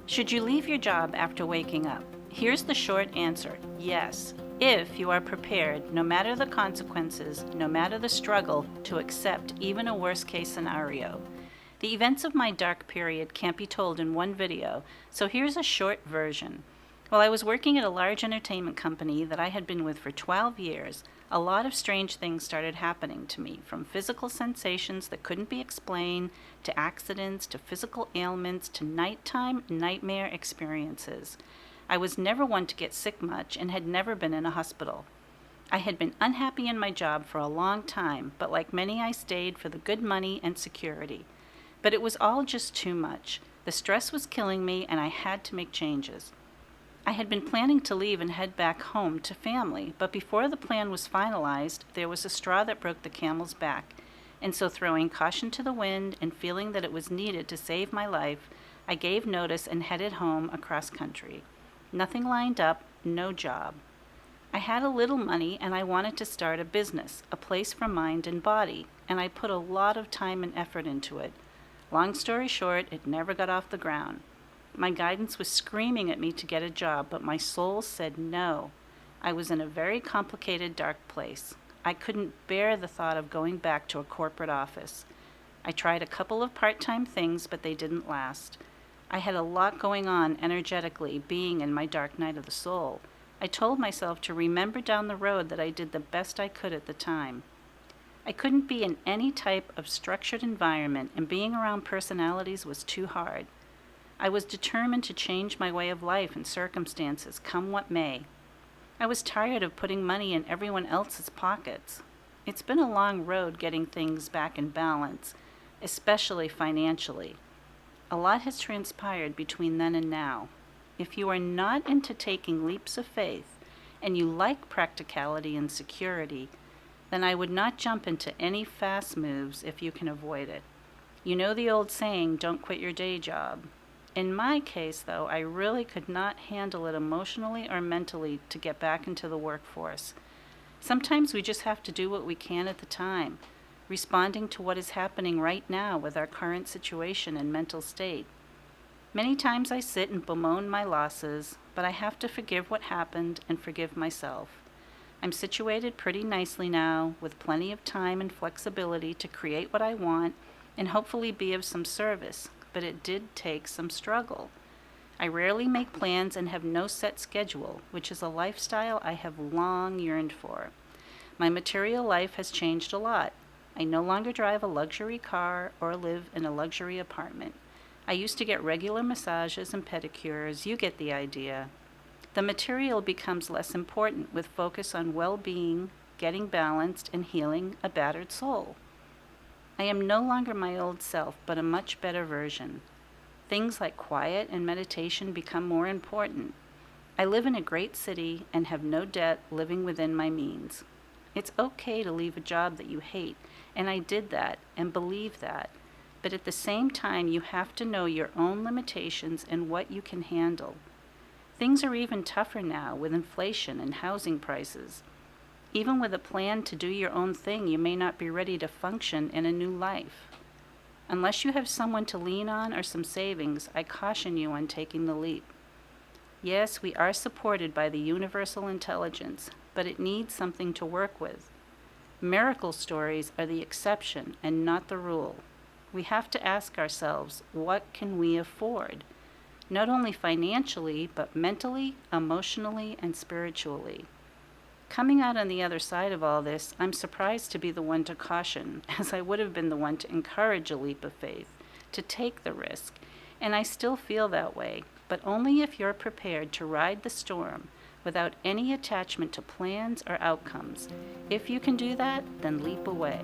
Should you leave your job after waking up? Here's the short answer: yes, if you are prepared, no matter the consequences, no matter the struggle, to accept even a worst-case scenario. The events of my dark period can't be told in one video, so here's a short version. While I was working at a large entertainment company that I had been with for 12 years, a lot of strange things started happening to me, from physical sensations that couldn't be explained, to accidents, to physical ailments, to nighttime nightmare experiences. I was never one to get sick much and had never been in a hospital. I had been unhappy in my job for a long time, but like many, I stayed for the good money and security. But it was all just too much. The stress was killing me, and I had to make changes. I had been planning to leave and head back home to family, but before the plan was finalized, there was a straw that broke the camel's back. And so, throwing caution to the wind and feeling that it was needed to save my life, I gave notice and headed home across country. Nothing lined up, no job. I had a little money and I wanted to start a business, a place for mind and body, and I put a lot of time and effort into it. Long story short, it never got off the ground. My guidance was screaming at me to get a job, but my soul said no. I was in a very complicated, dark place. I couldn't bear the thought of going back to a corporate office. I tried a couple of part-time things, but they didn't last. I had a lot going on energetically, being in my dark night of the soul. I told myself to remember down the road that I did the best I could at the time. I couldn't be in any type of structured environment, and being around personalities was too hard. I was determined to change my way of life and circumstances, come what may. I was tired of putting money in everyone else's pockets. It's been a long road getting things back in balance, especially financially. A lot has transpired between then and now. If you are not into taking leaps of faith, and you like practicality and security, then I would not jump into any fast moves if you can avoid it. You know the old saying, don't quit your day job. In my case, though, I really could not handle it emotionally or mentally to get back into the workforce. Sometimes we just have to do what we can at the time, responding to what is happening right now with our current situation and mental state. Many times I sit and bemoan my losses, but I have to forgive what happened and forgive myself. I'm situated pretty nicely now, with plenty of time and flexibility to create what I want and hopefully be of some service, but it did take some struggle. I rarely make plans and have no set schedule, which is a lifestyle I have long yearned for. My material life has changed a lot. I no longer drive a luxury car or live in a luxury apartment. I used to get regular massages and pedicures. You get the idea. The material becomes less important, with focus on well-being, getting balanced, and healing a battered soul. I am no longer my old self, but a much better version. Things like quiet and meditation become more important. I live in a great city and have no debt, living within my means. It's okay to leave a job that you hate, and I did that and believe that. But at the same time, you have to know your own limitations and what you can handle. Things are even tougher now with inflation and housing prices. Even with a plan to do your own thing, you may not be ready to function in a new life. Unless you have someone to lean on or some savings, I caution you on taking the leap. Yes, we are supported by the universal intelligence, but it needs something to work with. Miracle stories are the exception and not the rule. We have to ask ourselves, what can we afford? Not only financially, but mentally, emotionally, and spiritually. Coming out on the other side of all this, I'm surprised to be the one to caution, as I would have been the one to encourage a leap of faith, to take the risk. And I still feel that way, but only if you're prepared to ride the storm without any attachment to plans or outcomes. If you can do that, then leap away.